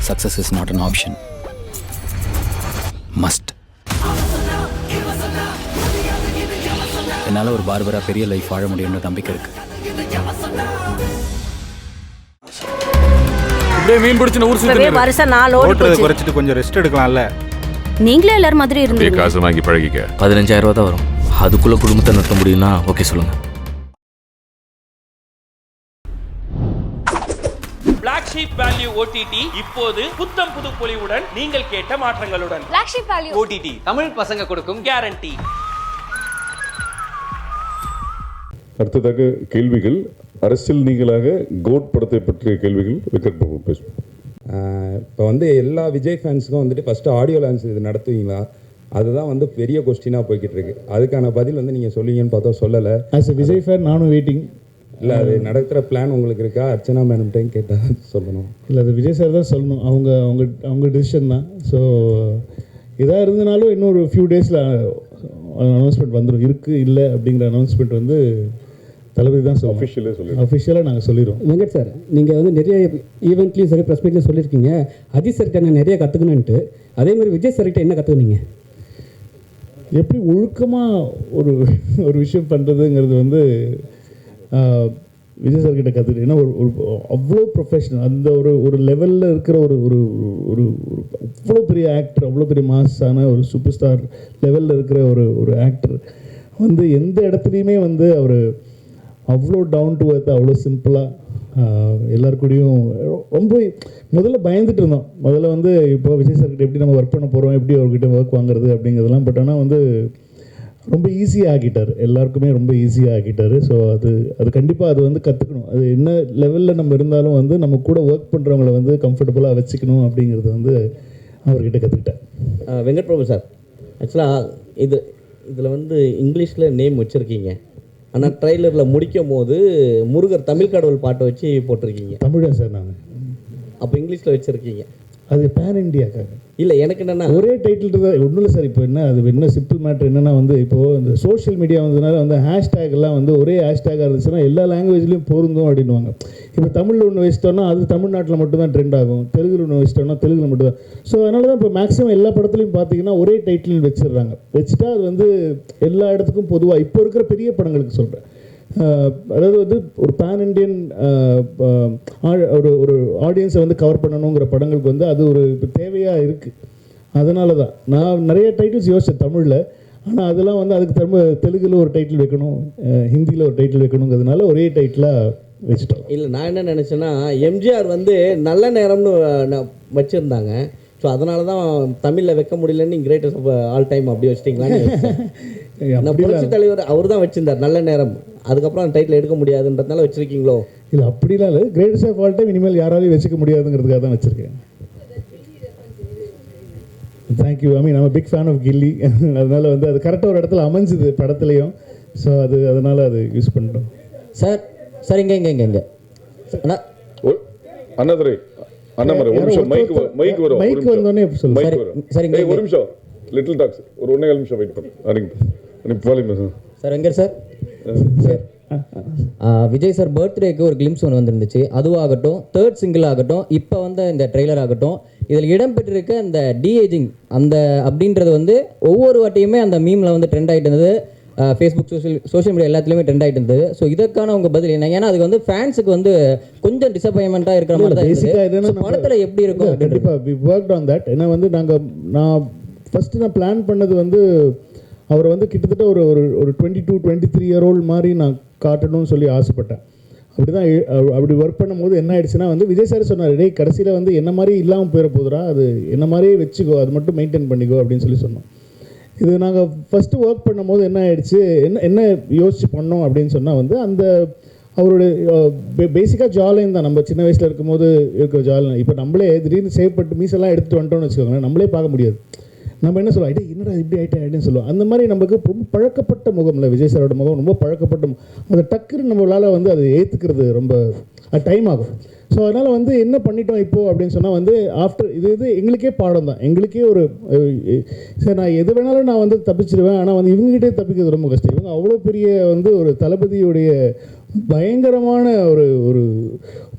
success is not an option. Must. என்னால் ஒரு பார்பராக பெரிய லைஃப் வாழ முடியும்னு நம்பிக்கை இருக்கு. இப்படியே மீன் பிடிச்சு ஊர் சுத்தி வருஷம் 4 ஓடி ஓட்டுறதை குறைச்சிட்டு கொஞ்சம் ரெஸ்ட் எடுக்கலாம்ல. நீங்களே எல்லாரும் மாதிரி இருந்தீங்க. காசு வாங்கி பழகிக்க. 15,000 ரூபா தான் வரும். அதுக்குள்ள குடும்பத்தை நடத்த முடியும்னா ஓகே சொல்லுங்க. Black Sheep Value OTT இப்போது புத்தம் புது பொலிவுடன் நீங்கள் கேட்ட மாற்றங்களுடன். Black Sheep Value OTT Tamil பசங்க கொடுக்கும் கேரண்டி. அடுத்ததாக கேள்விகள் அரசியல் நீங்களாக கோட் படத்தை பற்றிய கேள்விகள் வெங்கட் பிரபு பேசுவோம். இப்போ வந்து எல்லா விஜய் ஃபேன்ஸுக்கும் வந்துட்டு ஃபஸ்ட்டு ஆடியோ லான்ச் இது நடத்துவீங்களா? அதுதான் வந்து பெரிய கொஸ்டினாக போய்கிட்டு இருக்கு. அதுக்கான பதில் வந்து நீங்கள் சொல்லுவீங்கன்னு பார்த்தா சொல்லலை. ஆஸ் எ விஜய் ஃபேன் நானும் வெயிட்டிங். இல்லை அது நடத்துகிற பிளான் உங்களுக்கு இருக்கா? அர்ச்சனா மேடம்கிட்டையும் கேட்டால் சொல்லணும். இல்லை அது விஜய் சார் தான் சொல்லணும். அவங்க டிசிஷன் தான். ஸோ இதாக இருந்தனாலும் இன்னொரு ஃபியூ டேஸில் அனௌன்ஸ்மெண்ட் வந்துடும். இருக்குது இல்லை அப்படிங்கிற அனௌன்ஸ்மெண்ட் வந்து தளபதி தான் சொல்லுவோம். அஃபிஷியலாக நாங்கள் சொல்லிடுவோம். வெங்கட் சார், நீங்கள் வந்து நிறைய ஈவெண்ட்லேயும் சரி ப்ரெஸ் மீட்லையும் சொல்லியிருக்கீங்க அஜித் சார்கிட்ட நான் நிறைய கற்றுக்கணுன்ட்டு. அதே மாதிரி விஜய் சார்கிட்ட என்ன கற்றுக்குனீங்க? எப்படி ஒழுக்கமாக ஒரு விஷயம் பண்ணுறதுங்கிறது வந்து விஜய் சார்கிட்ட கற்றுக்கிட்டு. ஏன்னா ஒரு அவ்வளோ ப்ரொஃபஷனல், அந்த ஒரு லெவலில் இருக்கிற ஒரு அவ்வளோ பெரிய ஆக்டர், அவ்வளோ பெரிய மாஸான ஒரு சூப்பர் ஸ்டார் லெவலில் இருக்கிற ஒரு ஆக்டர் வந்து எந்த இடத்துலையுமே வந்து அவர் அவ்வளோ டவுன் டு எர்த், அவ்வளோ சிம்பிளாக எல்லாருக்கூடையும் ரொம்ப முதல்ல பயந்துட்டு இருந்தோம். முதல்ல வந்து இப்போ விஜய் சார்கிட்ட எப்படி நம்ம ஒர்க் பண்ண போகிறோம், எப்படி அவர்கிட்ட ஒர்க் வாங்குறது அப்படிங்கிறதெல்லாம். பட் ஆனால் வந்து ரொம்ப ஈஸியாக ஆக்கிட்டார், எல்லாருக்குமே ரொம்ப ஈஸியாக ஆக்கிட்டார். ஸோ அது கண்டிப்பாக அது வந்து கற்றுக்கணும். அது என்ன லெவலில் நம்ம இருந்தாலும் வந்து நம்ம கூட ஒர்க் பண்ணுறவங்கள வந்து கம்ஃபர்டபுளாக வச்சுக்கணும் அப்படிங்கிறது வந்து அவர்கிட்ட கற்றுக்கிட்டேன். வெங்கட் பிரபு சார், ஆக்சுவலாக இதில் வந்து இங்கிலீஷில் நேம் வச்சுருக்கீங்க. ஆனால் ட்ரெய்லரில் முடிக்கும் போது முருகர் தமிழ் கடவுள் பாட்டை வச்சு போட்டிருக்கீங்க. தமிழன் சார் நான். அப்போ இங்கிலீஷில் வச்சுருக்கீங்க. அது பேன் இண்டியாக்காக இல்லை, எனக்கு என்னென்னா ஒரே டைட்டில் தான். ஒன்றும் இல்லை சார். இப்போ என்ன அது என்ன சிம்பிள் மேட்ரு என்னென்னா வந்து இப்போது இந்த சோஷியல் மீடியா வந்ததுனால வந்து ஹேஷ்டேக்லாம் வந்து ஒரே ஹேஷ்டேக்காக இருந்துச்சுன்னா எல்லா லாங்குவேஜ்லேயும் பொருந்தும் அப்படின்வாங்க. இப்போ தமிழில் ஒன்று வச்சிட்டோன்னா அது தமிழ்நாட்டில் மட்டும்தான் ட்ரெண்ட் ஆகும், தெலுங்குல ஒன்று வச்சிட்டோன்னா தெலுங்குல மட்டும்தான். ஸோ அதனால தான் இப்போ மேக்ஸிமம் எல்லா படத்துலையும் பார்த்தீங்கன்னா ஒரே டைட்டில் வச்சிடுறாங்க. வச்சுட்டா அது வந்து எல்லா இடத்துக்கும் பொதுவாக இப்போ இருக்கிற பெரிய படங்களுக்கு சொல்கிறேன். அதாவது வந்து ஒரு பேன் இண்டியன் ஒரு ஆடியன்ஸை வந்து கவர் பண்ணணுங்கிற படங்களுக்கு வந்து அது ஒரு தேவையாக இருக்குது. அதனால தான் நான் நிறைய டைட்டில்ஸ் யோசித்தேன் தமிழில். ஆனால் அதெல்லாம் வந்து அதுக்கு தெலுங்கில் ஒரு டைட்டில் வைக்கணும், ஹிந்தியில் ஒரு டைட்டில் வைக்கணுங்கிறதுனால ஒரே டைட்டிலாக வச்சுட்டோம். இல்லை, நான் என்ன நினச்சேன்னா எம்ஜிஆர் வந்து நல்ல நேரம்னு வச்சுருந்தாங்க. ஸோ அதனால தான் தமிழில் வைக்க முடியலன்னு கிரேட்டஸ்ட் ஆஃப் ஆல் டைம் அப்படி வச்சிட்டிங்களான்னு புரட்சி தலைவர் அவர் தான் வச்சிருந்தார் நல்ல நேரம். அதுக்கப்புறம் அந்த டைட்டில் எடுக்க முடியாதுன்றதுனால வச்சிருக்கீங்களோ? இல்லை, அப்படிலாம் இல்லை. கிரேட்டஸ்ட் ஆஃப் ஆல் டைம் இனிமேல் யாராலையும் வச்சுக்க முடியாதுங்கிறதுக்காக தான் வச்சுருக்கேன். Thank you. I mean I'm a big fan of கில்லி. அதனால் வந்து அது கரெக்டாக ஒரு இடத்துல அமைஞ்சுது படத்துலையும். ஸோ அதனால் அது யூஸ் பண்ணிட்டோம். சார் இங்கே அண்ணாதுரை அண்ணாமலை ஒரு நிமிஷம் மைக் வரும். மைக் வந்தோடனே சொல்லுங்க. சார் இங்கே ஒரு நிமிஷம் லிட்டில் டாக்ஸ் ஒரு 1.5 நிமிஷம் வெயிட் பண்ணுங்க. Sir Venkat sir, Vijay sir பர்த்டேக்கு ஒரு கிளிம்ஸ் ஒன்று வந்துருந்துச்சு. அதுவாகட்டும், தேர்ட் சிங்கிள் ஆகட்டும், இப்போ வந்து இந்த ட்ரெய்லர் ஆகட்டும், இதில் இடம்பெற்றிருக்க இந்த டிஏஜிங் அந்த அப்படின்றது வந்து ஒவ்வொரு வாட்டியுமே அந்த மீமில் வந்து ட்ரெண்ட் ஆகிட்டு இருந்தது. ஃபேஸ்புக் சோஷியல் மீடியா எல்லாத்துலேயுமே ட்ரெண்ட் ஆகிட்டு இருந்தது. ஸோ இதற்கான உங்கள் பதில் என்ன? ஏன்னா அதுக்கு வந்து ஃபேன்ஸுக்கு வந்து கொஞ்சம் டிசப்பாயின்மெண்ட்டாக இருக்கிற மாதிரி தான் இருக்குது. படத்தில் எப்படி இருக்கும்? கண்டிப்பாக வி ஒர்க்ட் ஆன் தட். ஏன்னா வந்து நான் ஃபஸ்ட்டு பிளான் பண்ணது வந்து அவரை வந்து கிட்டத்தட்ட ஒரு 22-23 year old மாதிரி நான் காட்டணும்னு சொல்லி ஆசைப்பட்டேன். அப்படி ஒர்க் பண்ணும்போது என்ன ஆயிடுச்சுன்னா வந்து விஜய் சார் சொன்னார், டேய் கடைசியில் வந்து என்ன மாதிரி இல்லாமல் போயிட போதுரா, அது என்ன மாதிரியே வச்சுக்கோ, அது மட்டும் மெயின்டைன் பண்ணிக்கோ அப்படின்னு சொல்லி சொன்னோம். இது நாங்கள் ஃபஸ்ட்டு ஒர்க் பண்ணும்போது என்ன ஆயிடுச்சு, என்ன யோசிச்சு பண்ணோம் அப்படின்னு சொன்னால் வந்து அந்த அவருடைய பேசிக்காக ஜாலைன் தான். நம்ம சின்ன வயசில் இருக்கும்போது இருக்கிற ஜாலைன் இப்போ நம்மளே திடீர்னு சேவ் பண்ணிட்டு மீசெல்லாம் எடுத்துகிட்டு வந்துட்டோம்னு வச்சுக்கோங்களேன், நம்மளே பார்க்க முடியாது. நம்ம என்ன சொல்லுவோம், ஐட்டே என்னடா இப்படி ஆகிட்டேன் அப்படின்னு சொல்லுவோம். அந்த மாதிரி நம்மளுக்கு ரொம்ப பழக்கப்பட்ட முகம் இல்லை விஜய் சாரோட முகம், ரொம்ப பழக்கப்பட்ட அந்த டக்குன்னு நம்மளால் வந்து அதை ஏற்றுக்கிறது ரொம்ப டைம் ஆகும். ஸோ அதனால் வந்து என்ன பண்ணிட்டோம் இப்போது அப்படின்னு சொன்னால் வந்து ஆஃப்டர் இது எங்களுக்கே பாடம் தான். எங்களுக்கே ஒரு சரி நான் எது வேணாலும் நான் வந்து தப்பிச்சிடுவேன், ஆனால் வந்து இவங்ககிட்டே தப்பிக்கிறது ரொம்ப கஷ்டம். இவங்க அவ்வளோ பெரிய வந்து ஒரு தளபதியுடைய பயங்கரமான ஒரு ஒரு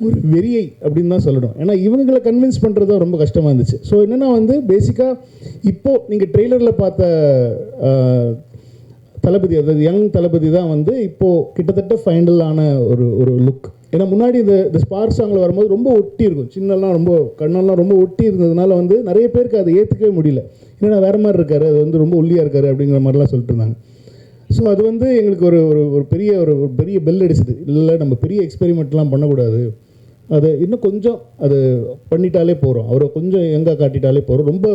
ஒரு வெறியை அப்படின்னு தான் சொல்லணும். ஏன்னா இவங்களை கன்வின்ஸ் பண்ணுறது தான் ரொம்ப கஷ்டமாக இருந்துச்சு. ஸோ என்னென்னா வந்து பேசிக்காக இப்போது நீங்கள் ட்ரெய்லரில் பார்த்த தளபதி, அதாவது யங் தளபதி தான் வந்து இப்போது கிட்டத்தட்ட ஃபைனலான ஒரு ஒரு லுக். ஏன்னா முன்னாடி இந்த ஸ்பார்க் சாங்கில் வரும்போது ரொம்ப ஒட்டி இருக்கும், சின்னெல்லாம் ரொம்ப கண்ணெல்லாம் ரொம்ப ஒட்டி இருந்ததுனால வந்து நிறைய பேருக்கு அதை ஏற்றுக்கவே முடியல. ஏன்னா வேறு மாதிரி இருக்காரு, அது வந்து ரொம்ப ஒல்லியாக இருக்காரு அப்படிங்கிற மாதிரிலாம் சொல்லிட்டு இருந்தாங்க. ஸோ அது வந்து எங்களுக்கு ஒரு ஒரு பெரிய ஒரு பெரிய பெல் அடிச்சுது. இல்லை நம்ம பெரிய எக்ஸ்பெரிமெண்ட்லாம் பண்ணக்கூடாது, அது இன்னும் கொஞ்சம் அது பண்ணிட்டாலே போகிறோம், அவரை கொஞ்சம் எங்கே காட்டிட்டாலே போகிறோம், ரொம்ப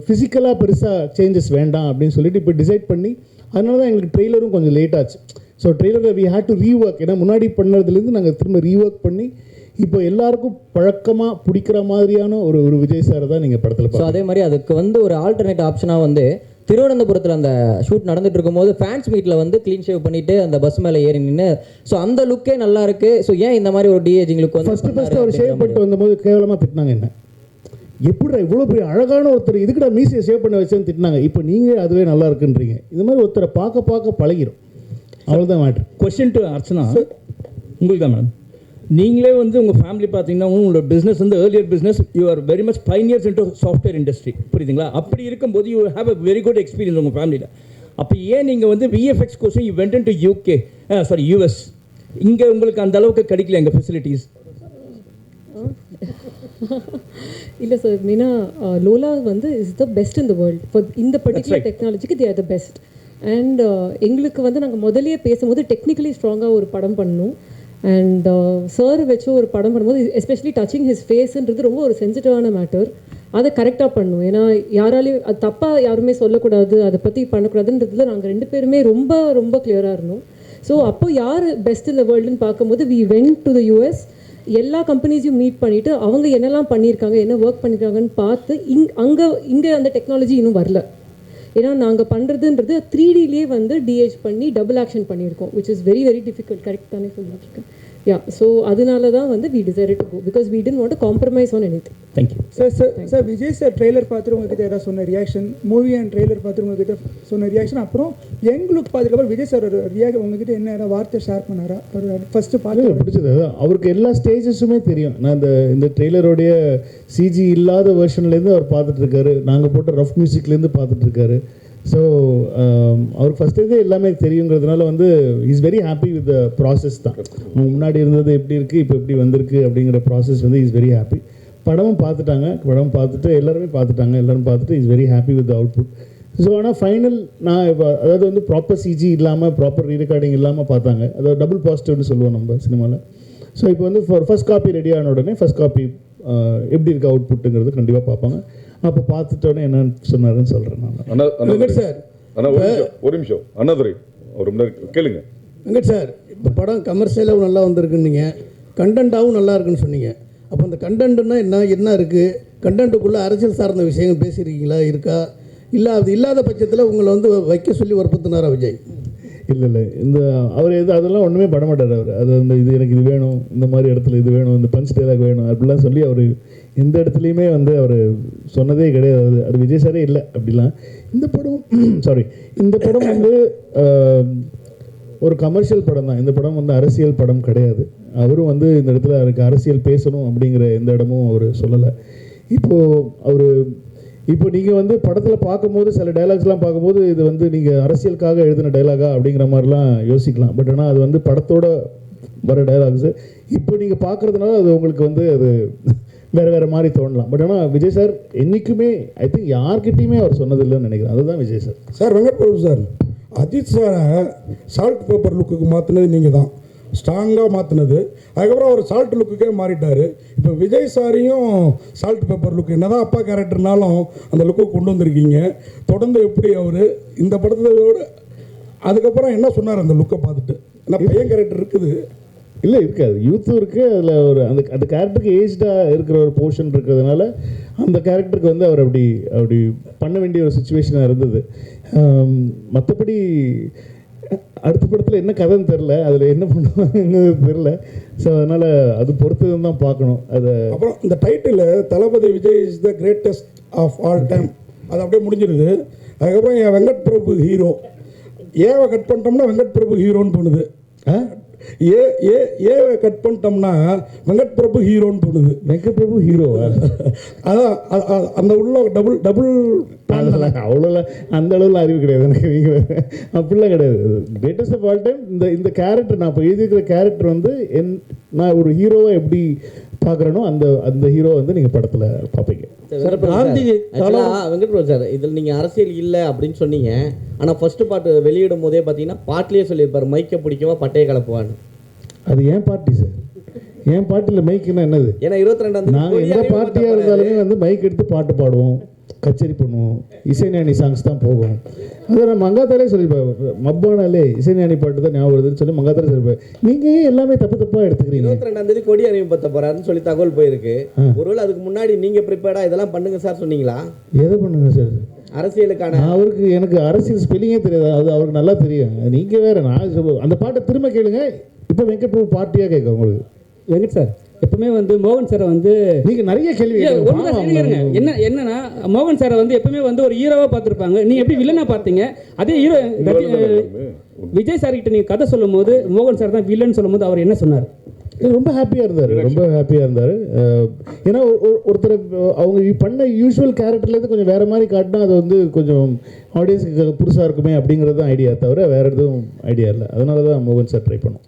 ஃபிசிக்கலாக பெருசாக சேஞ்சஸ் வேண்டாம் அப்படின்னு சொல்லிட்டு இப்போ டிசைட் பண்ணி அதனால தான் எங்களுக்கு ட்ரெய்லரும் கொஞ்சம் லேட் ஆச்சு. ஸோ ட்ரெய்லரில் வி ஹேட் டு ரீஒர்க். ஏன்னா முன்னாடி பண்ணதுலேருந்து நாங்கள் திரும்ப ரீஒர்க் பண்ணி இப்போ எல்லாருக்கும் பழக்கமாக பிடிக்கிற மாதிரியான ஒரு விஜய் சாரை தான் நீங்கள் படத்தில் ஸோ அதே மாதிரி அதுக்கு வந்து ஒரு ஆல்டர்னேட் ஆப்ஷனாக வந்து திருவனந்தபுரத்தில் அந்த ஷூட் நடந்துட்டு இருக்கும்போது ஃபேன்ஸ் மீட்டில் வந்து க்ளீன் ஷேவ் பண்ணிட்டு அந்த பஸ் மேலே ஏறி நின்று, ஸோ அந்த லுக்கே நல்லா இருக்கு. ஸோ ஏன் இந்த மாதிரி ஒரு டிஏஜிங் லுக் வந்து ஃபஸ்ட்டு அவர் ஷேவ் பண்ணிட்டு வந்தபோது கேவலமாக திட்டினாங்க, என்ன எப்படிடா இவ்வளோ பெரிய அழகான ஒருத்தர் இதுக்குடா மீசியை ஷேவ் பண்ண வச்சேன்னு திட்டினாங்க. இப்போ நீங்கள் அதுவே நல்லா இருக்குன்றீங்க. இந்த மாதிரி ஒருத்தரை பார்க்க பழகிடும், அவ்வளோதான் மேட்ரு. கொஸ்டின் டு அர்ச்சனா, உங்களுக்கு தான் மேடம். நீங்களே வந்து உங்கள் ஃபேமிலி பார்த்தீங்கன்னா உங்களோட பிஸ்னஸ் வந்து earlier business, you are very much pioneers into software industry, புரியுதுங்களா? அப்படி இருக்கும்போது you have a very good experience உங்கள் ஃபேமிலியில். அப்போ ஏன் நீங்கள் வந்து VFX course you went into US, இங்கே உங்களுக்கு அந்த அளவுக்கு கிடைக்கல எங்கள் ஃபெசிலிட்டிஸ்? இல்லை சார், மீனா லோலா வந்து is the best in the world for இந்த பர்டிகுலர் டெக்னாலஜிக்கு they are the best. And எங்களுக்கு வந்து நாங்கள் முதலையே பேசும்போது டெக்னிக்கலி ஸ்ட்ராங்காக ஒரு படம் பண்ணணும். அண்ட் சார் வச்சு ஒரு படம் பண்ணும்போது எஸ்பெஷலி டச்சிங் ஹிஸ் ஃபேஸுன்றது ரொம்ப ஒரு சென்சிட்டிவான மேட்டர். அதை கரெக்டாக பண்ணணும். ஏன்னா யாராலையும் அது தப்பாக யாருமே சொல்லக்கூடாது, அதை பற்றி பண்ணக்கூடாதுன்றதுல நாங்கள் 2 பேருமே ரொம்ப ரொம்ப கிளியராக இருந்தோம். ஸோ அப்போ யார் பெஸ்ட் இந்த வேர்ல்டுன்னு பார்க்கும்போது we went to the US. எல்லா கம்பெனிஸையும் மீட் பண்ணிவிட்டு அவங்க என்னெல்லாம் பண்ணியிருக்காங்க, என்ன ஒர்க் பண்ணியிருக்காங்கன்னு பார்த்து இங்கே அந்த டெக்னாலஜி இன்னும் வரல. ஏன்னா நாங்கள் பண்ணுறதுன்றது 3Dலேயே வந்து டிஏஜ் பண்ணி டபுள் ஆக்ஷன் பண்ணியிருக்கோம், which is very very difficult. Correct தானே சொல்லிட்டு இருக்கேன்? யா, ஸோ அதனால தான் வந்து we decided to go because we didn't want to compromise on anything. Thank you sir. Vijay sir trailer பார்த்துட்டு உங்ககிட்ட ஏதாவது சொன்ன ரியாக்ஷன், மூவி அண்ட் ட்ரெய்லர் பார்த்துட்டு உங்ககிட்ட சொன்ன ரியாக்ஷன், அப்புறம் எங்களுக்கு பார்த்துக்கப்புறம் விஜய் சார் உங்ககிட்ட என்ன ஏதாவது வார்த்தை ஷேர் பண்ணாரா? ஒரு ஃபஸ்ட்டு பார்த்து பிடிச்சது அவருக்கு எல்லா ஸ்டேஜஸுமே தெரியும். நான் இந்த ட்ரெய்லரோடைய சிஜி இல்லாத வெர்ஷன்லேருந்து அவர் பார்த்துட்ருக்காரு, நாங்கள் போட்ட ரஃப் மியூசிக்லேருந்து பார்த்துட்ருக்காரு. ஸோ அவருக்கு ஃபஸ்ட்டு எல்லாமே தெரியுங்கிறதுனால வந்து is very happy with the process தான். முன்னாடி இருந்தது எப்படி இருக்குது, இப்போ எப்படி வந்திருக்கு அப்படிங்கிற ப்ராசஸ் வந்து இஸ் வெரி ஹாப்பி. படமும் பார்த்துட்டாங்க, படம் பார்த்துட்டு எல்லோரும் பார்த்துட்டு is very happy with the output. So ஆனால் ஃபைனல் நான் இப்போ அதாவது வந்து ப்ராப்பர் சிஜி இல்லாமல் ப்ராப்பர் ரீரெக்கார்டிங் இல்லாமல் பார்த்தாங்க, அதாவது டபுள் பாசிட்டிவ்னு சொல்லுவோம் நம்ம சினிமாவில். ஸோ இப்போ வந்து ஃபர்ஸ்ட் காப்பி ரெடி ஆன உடனே ஃபர்ஸ்ட் காப்பி எப்படி இருக்குது அவுட்புட்டுங்கிறது கண்டிப்பாக பார்ப்பாங்க. அப்போ பார்த்துட்டோன்னே என்னன்னு சொன்னாருன்னு சொல்கிறேன் நான். வெங்கட் சார், ஒரு நிமிஷம் அண்ணாதுரை, ஒரு கேளுங்க. வெங்கட் சார், இப்போ படம் கமர்ஷியலாகவும் நல்லா வந்திருக்குன்னீங்க, கண்டென்ட்டாகவும் நல்லா இருக்குன்னு சொன்னீங்க. அப்போ அந்த கண்டென்ட்னா என்ன இருக்குது? கண்டென்ட்டுக்குள்ளே அரசியல் சார்ந்த விஷயங்கள் பேசியிருக்கீங்களா, இருக்கா? இல்லை அது இல்லாத பட்சத்தில் உங்களை வந்து வைக்க சொல்லி வற்புறுத்தினாரா விஜய்? இல்லை அவர் அதெல்லாம் ஒன்றுமே பண்ண மாட்டார். அவர் அது வந்து இது எனக்கு இது வேணும், இந்த மாதிரி இடத்துல இது வேணும், இந்த பஞ்ச் டைலாக் வேணும் அப்படிலாம் சொல்லி அவர் எந்த இடத்துலையுமே வந்து அவர் சொன்னதே கிடையாது. அது விஜய் சாரே இல்லை அப்படிலாம். இந்த படம் வந்து ஒரு கமர்ஷியல் படம் தான். இந்த படம் வந்து அரசியல் படம் கிடையாது. அவரும் வந்து இந்த இடத்துல அவருக்கு அரசியல் பேசணும் அப்படிங்கிற எந்த இடமும் அவர் சொல்லலை. இப்போ நீங்கள் வந்து படத்தில் பார்க்கும்போது சில டைலாக்ஸ்லாம் பார்க்கும்போது இது வந்து நீங்கள் அரசியலுக்காக எழுதின டைலாகா அப்படிங்கிற மாதிரிலாம் யோசிக்கலாம். பட் ஆனால் அது வந்து படத்தோட வர டைலாக்ஸு. இப்போ நீங்கள் பார்க்குறதுனால அது உங்களுக்கு வந்து அது வேறு மாதிரி தோணலாம். பட் ஆனால் விஜய் சார் என்றைக்குமே ஐ திங்க் யார்கிட்டையுமே அவர் சொன்னதில்லைன்னு நினைக்கிறேன். அதுதான் Vijay sir. Sir Venkat Prabhu sir, Ajith சாரை சால்ட் பேப்பர் லுக்குக்கு மாற்றினது நீங்கள் தான், ஸ்ட்ராங்காக மாற்றினது. அதுக்கப்புறம் அவர் சால்ட் லுக்குக்கே மாறிட்டார். இப்போ விஜய் சாரையும் சால்ட் பேப்பர் லுக்கு என்னதான் அப்பா கேரக்டர்னாலும் அந்த லுக்கு கொண்டு வந்திருக்கீங்க. தொடர்ந்து எப்படி அவர் இந்த படத்தோட அதுக்கப்புறம் என்ன சொன்னார் அந்த லுக்கை பார்த்துட்டு? ஏன்னா பையன் கேரக்டர் இருக்குது, இல்லை இருக்காது, யூத்தும் இருக்குது, அதில் ஒரு அந்த கேரக்டருக்கு ஏஜ்டாக இருக்கிற ஒரு போர்ஷன் இருக்கிறதுனால அந்த கேரக்டருக்கு வந்து அவர் அப்படி பண்ண வேண்டிய ஒரு சுச்சுவேஷனாக இருந்தது. மற்றபடி அடுத்த படத்தில் என்ன கதைன்னு தெரில, அதில் என்ன பண்ணுவாங்கன்னு தெரில. ஸோ அதனால் அது பொறுத்து தான் பார்க்கணும். அதை அப்புறம் இந்த title Thalapathy Vijay is the greatest of all time, அது அப்படியே முடிஞ்சிருது. அதுக்கப்புறம் என் வெங்கட் பிரபு ஹீரோ, ஏவை கட் பண்ணிட்டோம்னா வெங்கட் பிரபு ஹீரோன்னு தோணுது. ஏவை கட் பண்ணிட்டோம்னா வெங்கட் பிரபு ஹீரோன்னு தோணுது. வெங்கட் பிரபு ஹீரோவா? அதான் அந்த உள்ள டபுள் அவ்வளோலாம் அந்த அளவில் அறிவு கிடையாது எனக்கு. நீங்கள் அப்படிலாம் கிடையாது. கிரேட்டஸ்ட் ஆஃப் ஆல் டைம் இந்த கேரக்டர் நான் இப்போ எழுதியிருக்கிற கேரக்டர் வந்து நான் ஒரு ஹீரோவை எப்படி பார்க்குறேனோ அந்த ஹீரோ வந்து நீங்கள் படத்தில் பார்ப்பீங்க. வெங்கட் பிரபு சார், இதில் நீங்கள் அரசியல் இல்லை அப்படின்னு சொன்னீங்க. ஆனால் ஃபர்ஸ்ட் பாட்டு வெளியிடும் போதே பார்த்தீங்கன்னா பாட்டிலே சொல்லியிருப்பார், மைக்கை பிடிக்கவா பட்டையை கலப்புவான்னு. அது ஏன் பார்ட்டி சார்? என் பாட்டில் மைக்குன்னா என்னது? ஏன்னா 22 நாங்கள் எந்த பார்ட்டியாக இருந்தாலுமே வந்து மைக் எடுத்து பாட்டு பாடுவோம், கச்சேரி பண்ணுவோம், இசைஞானி சாங்ஸ் தான் போகும். அதை நான் மங்காத்தாலே சொல்லியிருப்பேன், மப்பானாலே இசைஞானி பாட்டு தான் ஞாபகம் வருதுன்னு சொல்லி மங்காத்தாலே சொல்லியிருப்பேன். நீங்கள் ஏன் எல்லாமே தப்பாக எடுத்துக்கிறீங்க? 22 கொடி அறிமுகப்படுத்த போறாருன்னு சொல்லி தகவல் போயிருக்கு. ஒருவேளை அதுக்கு முன்னாடி நீங்கள் ப்ரிப்பேர்டாக இதெல்லாம் பண்ணுங்க சார் சொன்னீங்களா? எதை பண்ணுங்க சார்? அரசியலுக்கான எனக்கு அரசியல் ஸ்பெல்லிங்கே தெரியாது, அது அவருக்கு நல்லா தெரியும். நீங்கள் வேறு, நான் அந்த பாட்டை திரும்ப கேளுங்க. இப்போ வெங்கட் பிரபு பார்ட்டியாக கேட்க உங்களுக்கு. வெங்கட் சார் எப்பவுமே வந்து மோகன் சாரை வந்து நீங்கள் நிறைய கேள்வி என்னன்னா மோகன் சாரை வந்து எப்பவுமே வந்து ஒரு ஹீரோவாக பார்த்துருப்பாங்க. நீங்கள் எப்படி வில்லனாக பார்த்தீங்க? அதே ஹீரோ விஜய் சார் கிட்ட நீங்கள் கதை சொல்லும் போது மோகன் சார் தான் வில்லன் சொல்லும் போது அவர் என்ன சொன்னார்? ரொம்ப ஹாப்பியாக இருந்தார். ஏன்னா ஒருத்தர் அவங்க பண்ண யூஸ்வல் கேரக்டர்லேருந்து கொஞ்சம் வேறு மாதிரி காட்டினா அது வந்து கொஞ்சம் ஆடியன்ஸுக்கு புதுசாக இருக்குமே அப்படிங்கிறது தான் ஐடியா, தவிர வேறு எதுவும் ஐடியா இல்லை. அதனால தான் மோகன் சார் ட்ரை பண்ணோம்.